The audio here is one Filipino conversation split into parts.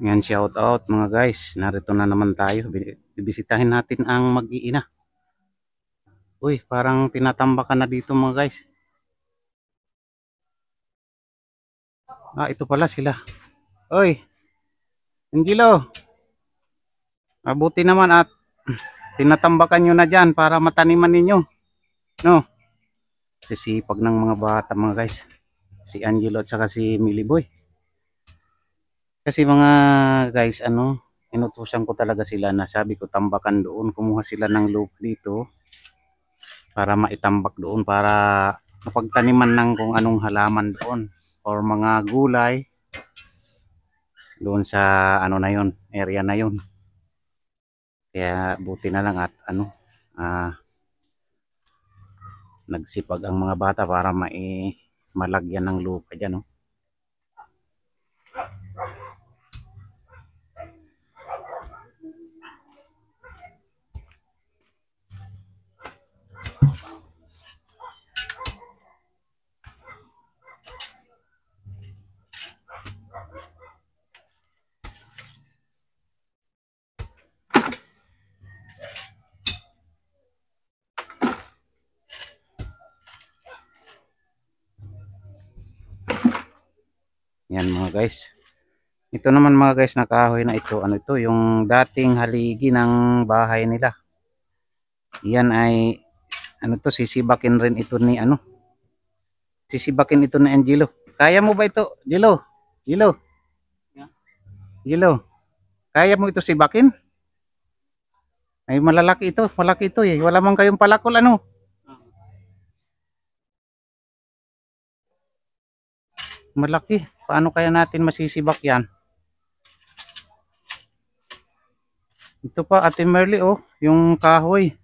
Yan, shout out mga guys. Narito na naman tayo. Bibisitahin natin ang mag-iina. Uy, parang tinatambakan na dito mga guys. Ito pala sila. Uy, Angelo. Mabuti naman at tinatambakan nyo na dyan para mataniman ninyo. No? Sisipag ng mga bata mga guys. Si Angelo at saka si Miliboy. Kasi mga guys, inutusan ko talaga sila na sabi ko tambakan doon. Kumuha sila ng lupa dito para maitambak doon para mapagtaniman ng kung anong halaman doon or mga gulay doon sa na yon, area na yon. Kaya buti na lang at nagsipag ang mga bata para malagyan ng lupa diyan, no. Yan mga guys. Ito naman mga guys na kahoy na ito, ito yung dating haligi ng bahay nila. Yan ay sisibakin rin ito ni sisibakin ito ni Angelo. Kaya mo ba ito, Angelo? Angelo, kaya mo ito sibakin? Ay malaki ito eh. Wala man kayong palakol malaki. Paano kaya natin masisibak yan? Ito pa Ate Merly, yung kahoy.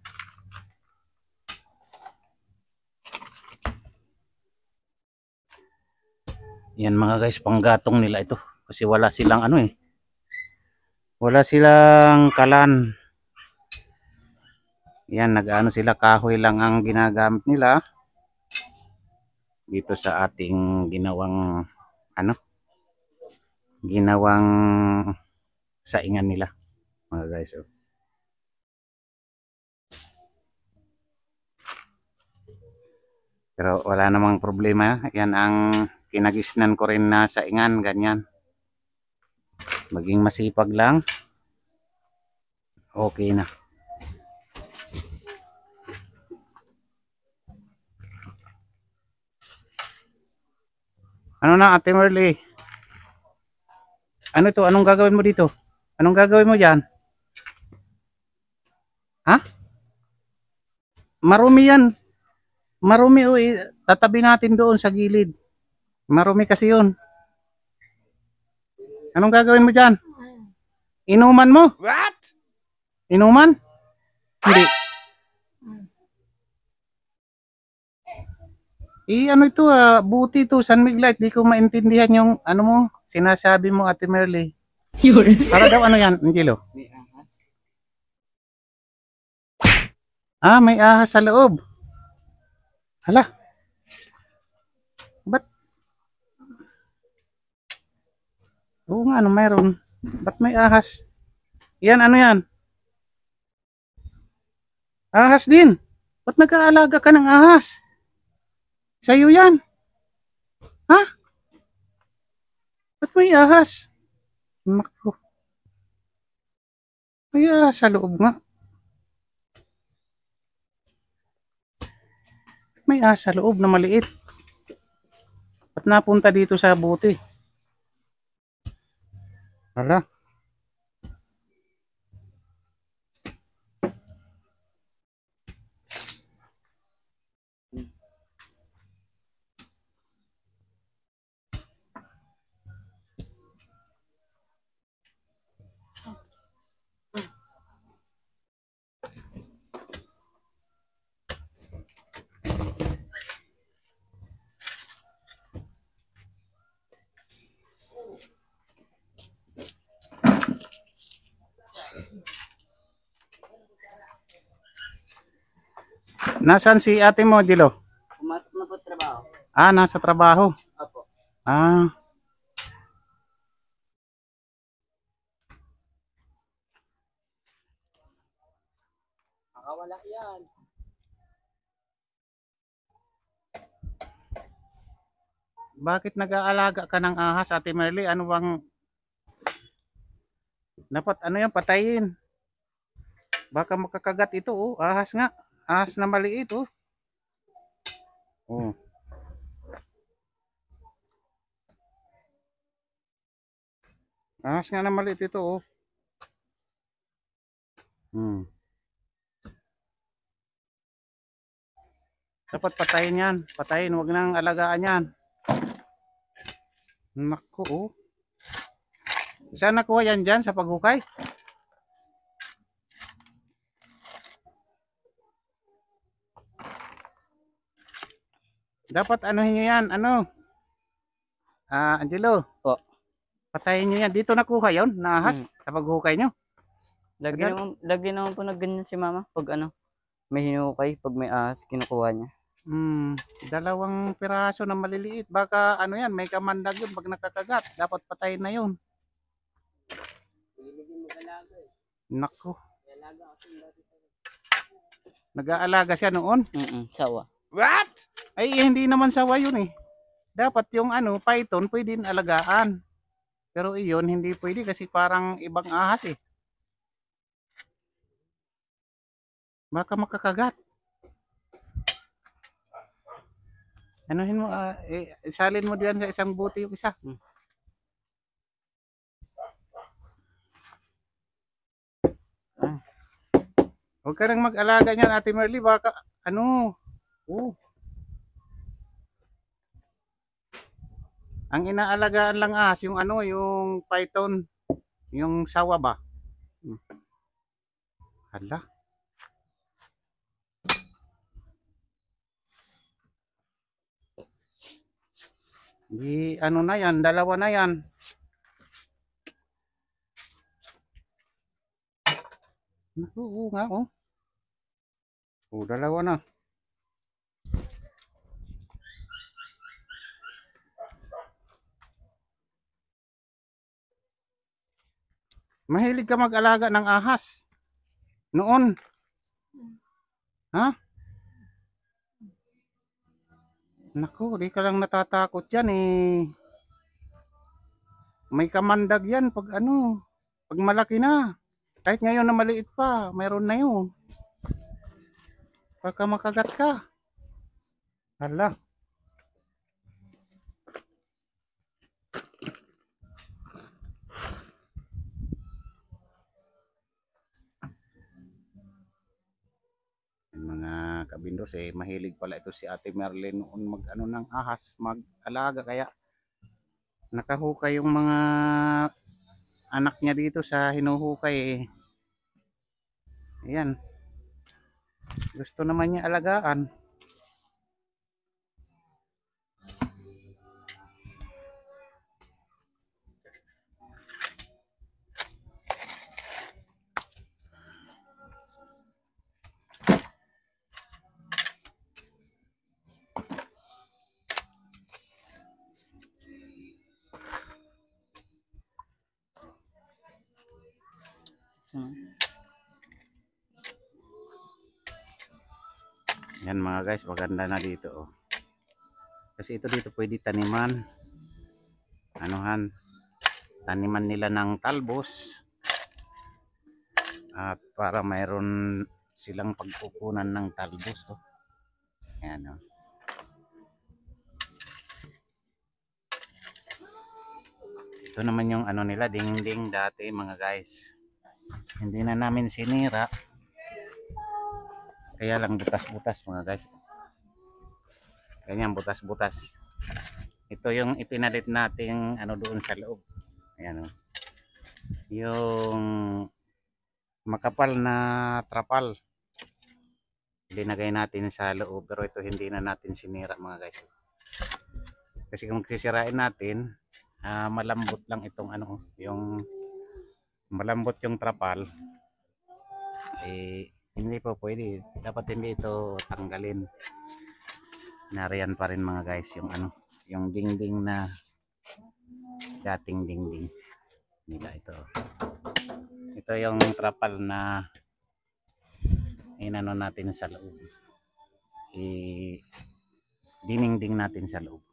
Yan mga guys, panggatong nila ito. Kasi wala silang wala silang kalan. Yan, sila, kahoy lang ang ginagamit nila. Dito sa ating ginawang saingan nila mga guys. Pero wala namang problema. Yan ang kinagisnan ko rin na saingan, ganyan. Maging masipag lang. Okay na. Ano na Ate Merly? Ano to? Anong gagawin mo dito? Anong gagawin mo dyan? Ha? Marumi yan. Marumi tatabi natin doon sa gilid. Marumi kasi yun. Anong gagawin mo dyan? Inuman mo? What? Inuman? Hindi. Ito buti to, sunlight. Di ko maintindihan yung mo, sinasabi mo Ate Merly. Para daw yan, Angelo? May ahas. May ahas sa loob. Hala. Ba't? Oo nga, mayroon. Ba't may ahas? Yan, yan? Ahas din. Ba't nag-aalaga ka ng ahas? Sa'yo yan. Ha? Ba't may ahas? Naku. May ahas sa loob nga. May ahas sa loob na maliit. Ba't napunta dito sa buti? Hala. Nasaan si ate mo, Dilo? Pumasok na po trabaho. Nasa trabaho. Opo. Baka wala yan. Bakit nag-aalaga ka ng ahas, Ate Merly? Ano bang dapat ano yan patayin? Baka makakagat ito, oh. Ahas nga. Ahas na maliit, oh. Oh. Ahas nga na maliit ito, oh. Hmm. Dapat patayin yan. Patayin, wag nang alagaan yan. Naku, oh. Saan nakuha yan dyan sa paghukay? Dapat anuhin nyo yan. Ano? Angelo. Po. Patayin nyo yan. Dito nakuha yon na ahas sa paghukay nyo. Lagi naman po na ganyan si mama. Pag ano, may hinukay, pag may ahas, kinukuha niya. Dalawang piraso na maliliit. Baka ano yan, may kamandag yun pag nakakagat. Dapat patayin na yun. Naku. Nag-aalaga siya noon. Sawa. What? Ay, hindi naman sawa yun eh. Dapat yung ano, python, pwede alagaan. Pero iyon, hindi pwede kasi parang ibang ahas eh. Baka makakagat. Anuhin mo, salin mo diyan sa isang buti yung isa. Huwag ka nang mag-alaga niyan, Ate Merly. Baka, ano, ang inaalagaan lang ahas, yung ano, yung python, yung sawa ba? Hala. Di, ano na yan, dalawa na yan. Oo nga, oh. Dalawa na. Mahilig ka mag-alaga ng ahas. Noon. Ha? Naku, di ka lang natatakot yan eh. May kamandag yan pag ano, pag malaki na. Kahit ngayon na maliit pa, mayroon na yun. Baka makagat ka. Hala. Mga kabindos eh, mahilig pala ito si Ate Merlin noon mag-ano ng ahas, mag-alaga, kaya nakahukay yung mga anak niya dito sa hinuhukay eh. Ayan. Gusto naman niya alagaan. Yan mga guys, maganda na dito oh. Kasi ito dito pwede taniman. Anuhan, taniman nila ng talbos. At para mayroon silang pagkukunan ng talbos oh. Ayan oh. Ito naman yung ano nila, dingding dati mga guys. Hindi na namin sinira. Kaya lang butas-butas mga guys. Ganyan, butas-butas. Ito yung ipinalit nating ano doon sa loob. Ayan oh. Yung makapal na trapal. Linagay natin sa loob, pero ito hindi na natin sinira mga guys. Kasi kung sisirain natin, malambot lang itong ano, yung malambot yung trapal. Eh hindi po pwede. Dapat hindi ito tanggalin. Nariyan pa rin mga guys yung ano, yung dingding na dating dingding nila ito. Ito yung trapal na inano natin sa loob. Diningding natin sa loob.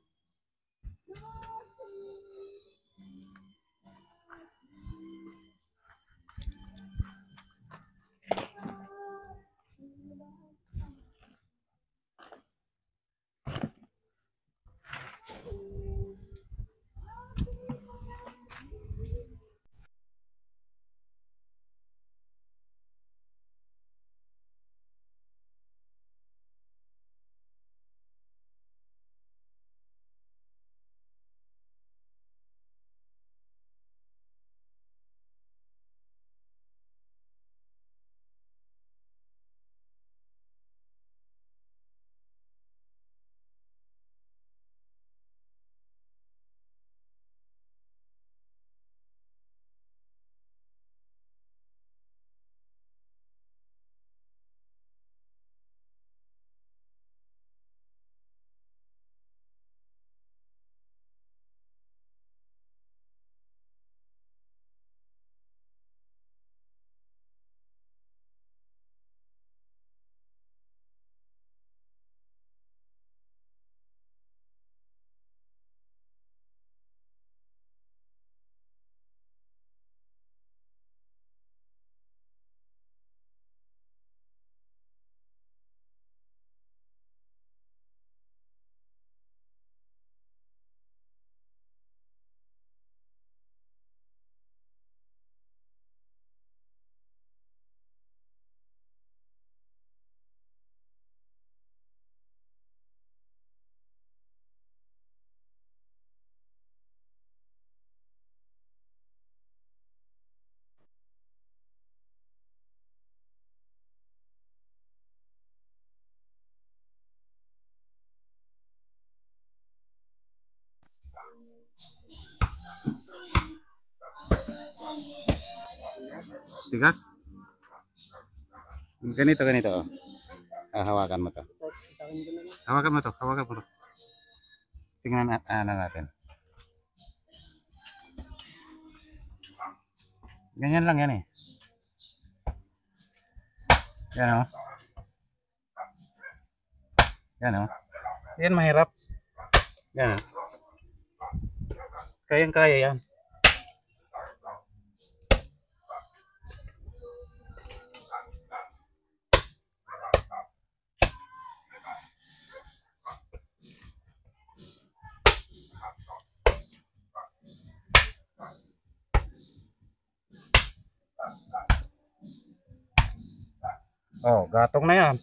Tigas? Ganito, ganito. Oh. Hawakan mo to. Hawakan mo to. Hawakan mo to. Tingnan natin. Ganyan lang yan eh. Yan o. Yan o. Yan mahirap. Yan o. Kayang-kaya yan. Oh, gatong na yan.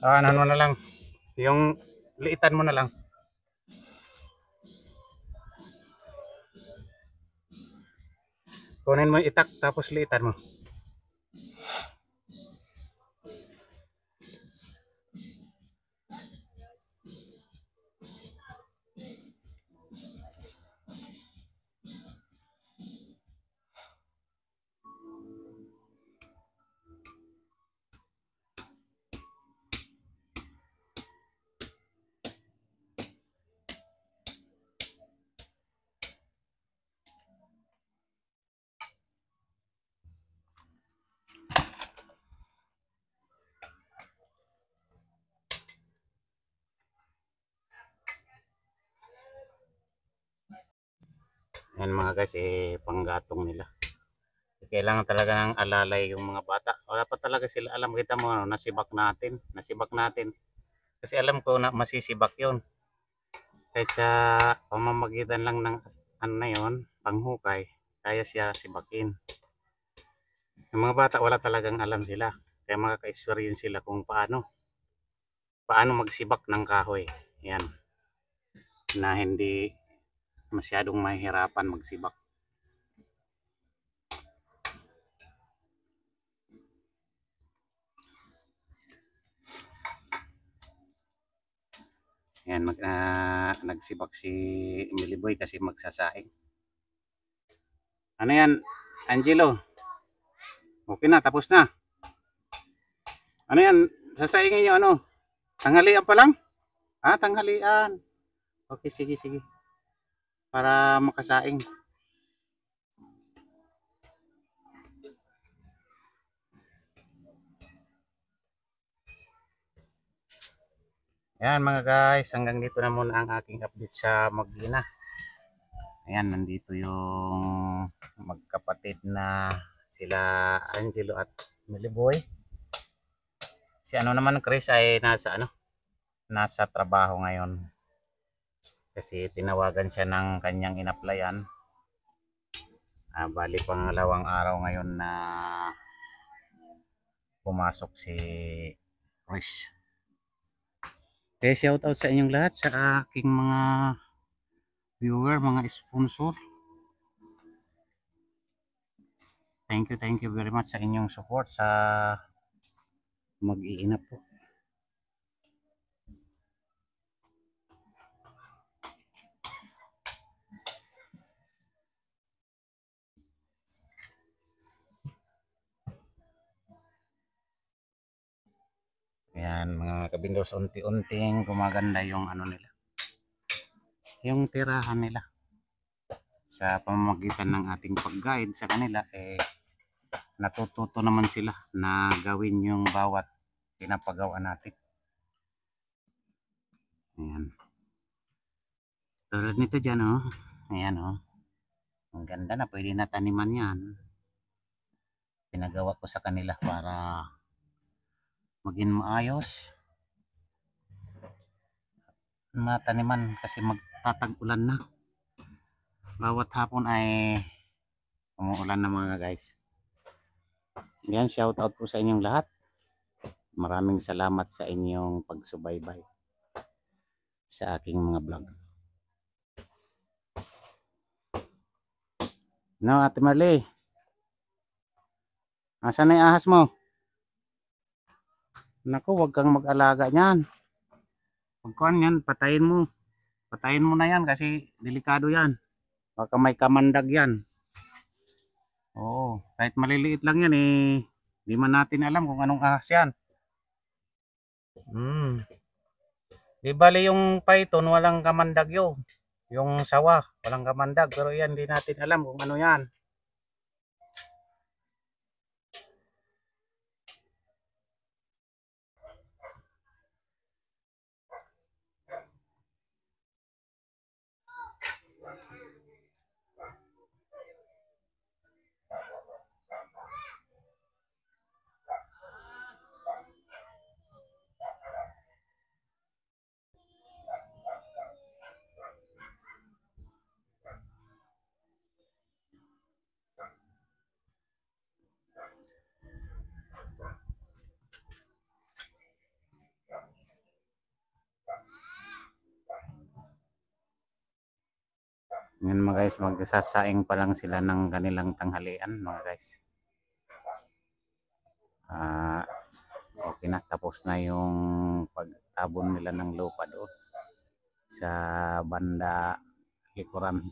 Ano mo na lang. Yung liitan mo na lang. Kunin mo yung itak tapos liitan mo. Yan mga guys, panggatong nila. Kailangan talaga ng alalay yung mga bata. Wala pa talaga sila alam. Kita mo, ano, nasibak natin. Nasibak natin. Kasi alam ko na masisibak yun. Kahit sa pamamagitan lang ng ano na yun, panghukay, kaya siya sibakin. Yung mga bata, wala talagang alam sila. Kaya makaka-experience sila kung paano magsibak ng kahoy. Yan. Na hindi masyadong mahihirapan magsibak. Yan, nagsibak si Emily Boy kasi magsasaing. Ano yan, Angelo? Okay na, tapos na. Ano yan, sasaingin nyo ano? Tanghalian pa lang? Tanghalian. Okay, sige, sige. Para makasaing. Yan mga guys, hanggang dito na muna ang aking update sa Maglina. Ayan, nandito yung magkapatid na sila Angelo at Miliboy. Si ano naman Chris ay nasa trabaho ngayon. Kasi tinawagan siya ng kanyang inaplayan. Bali pangalawang araw ngayon na pumasok si Chris. Kaya shout out sa inyong lahat, sa aking mga viewer, mga sponsor. Thank you very much sa inyong support sa Mag-iinap po. Ayan mga kabindos, unti-unting gumaganda yung ano nila, yung tirahan nila. Sa pamamagitan ng ating pag-guide sa kanila, natututo naman sila na gawin yung bawat pinapagawa natin. Ayan. Tulad nito dyan, oh. Ayan, oh. Ang ganda na, pwede na taniman yan. Pinagawa ko sa kanila para maging maayos. Mataniman kasi magtatag-ulan na. Bawat hapon ay umuulan na mga guys. Yan, shout out po sa inyong lahat. Maraming salamat sa inyong pagsubaybay sa aking mga vlog. No, Ate Marley. Asan na yung ahas mo? Naku, wag kang mag-alaga niyan. Pagkuhan yan, patayin mo. Patayin mo na yan kasi delikado yan. Baka may kamandag yan. Oo, kahit maliliit lang yan di man natin alam kung anong ahas yan. Di bali yung python walang kamandag yun. Yung sawa walang kamandag, pero yan di natin alam kung ano yan. Ngayon mga guys, magsasaing pa lang sila ng kanilang tanghalian mga guys. Okay na, tapos na yung pagtabon nila ng lupa doon sa banda likuran.